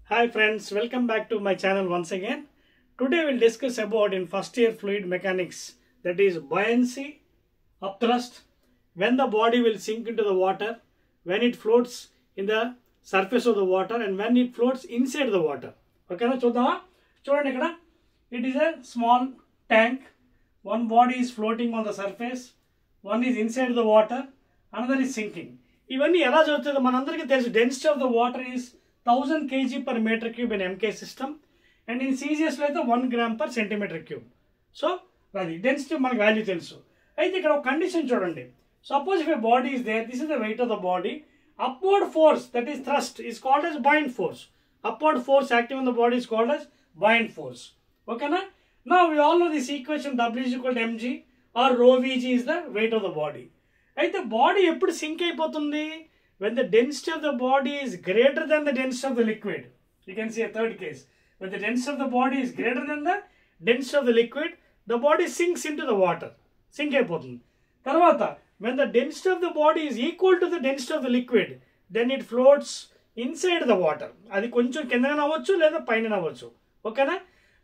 Hi friends, welcome back to my channel once again. Today we'll discuss about in first year fluid mechanics, that is buoyancy, upthrust, when the body will sink into the water, when it floats in the surface of the water and when it floats inside the water. Okay, చూడండి it is a small tank. One body is floating on the surface, one is inside the water, another is sinking. ఇవన్నీ ఎలా జరుగుతుందో మనందరికీ తెలుసు. Density of the water is 1000 kg per meter cube in MK system and in CGS లో అయితే 1 gram per centimeter cube. So అది density మనకు value తెలుసు. అయితే ఇక్కడ ఒక కండిషన్ చూడండి. Suppose if a body is there, this is the weight of the body, upward force, that is thrust, is called as buoyant force. Upward force acting on the body is called as buoyant force. Okay na? Now we all know this equation, W is equal to mg or rho vg is the weight of the body. అయితే body ఎప్పుడు sync అయిపోతుంది? When the density of the body is greater than the density of the liquid. You can see a third case. When the density of the body is greater than the density of the liquid, the body sinks into the water. Sink అయిపోతుంది. తర్వాత when the density of the body is equal to the density of the liquid, then it floats inside the water. అది కొంచెం కిందన అవ్వచ్చు లేదా పైన అవ్వచ్చు. ఓకేనా?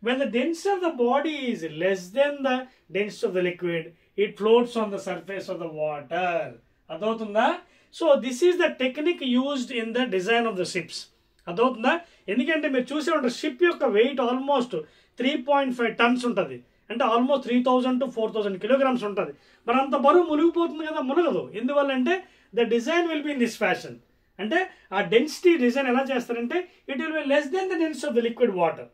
When the density of the body is less than the density of the liquid, it floats on the surface of the water. అదవుతుందా? So this is the technique used in the design of the ships. అదవుతుందా? ఎందుకంటే మీరు చూసే ఉంటారు, ship యొక్క wait almost 3.5 tons ఉంటుంది. అంటే almost 3000 to 4000 kilograms ఉంటుంది. మరి అంత బరువు మునిగిపోతుంది కదా? మునగదు. ఎందువల్ల అంటే the design will be in this fashion. అంటే ఆ డెన్సిటీ డిజైన్ ఎలా చేస్తారంటే it will be less than the density of the liquid water.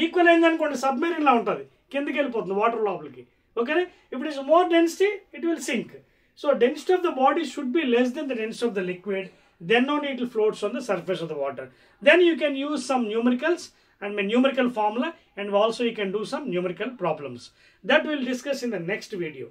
Equal అయిందనుకోండి, సబ్మెరీన్ లా ఉంటుంది, కిందకి వెళ్ళిపోతుంది వాటర్ లోపలికి. ఓకేనా? ఇప్పుడు is more density, it will sink. So density of the body should be less than the density of the liquid, then only it will floats on the surface of the water. Then you can use some numericals and numerical formula, and also you can do some numerical problems. That we'll discuss in the next video.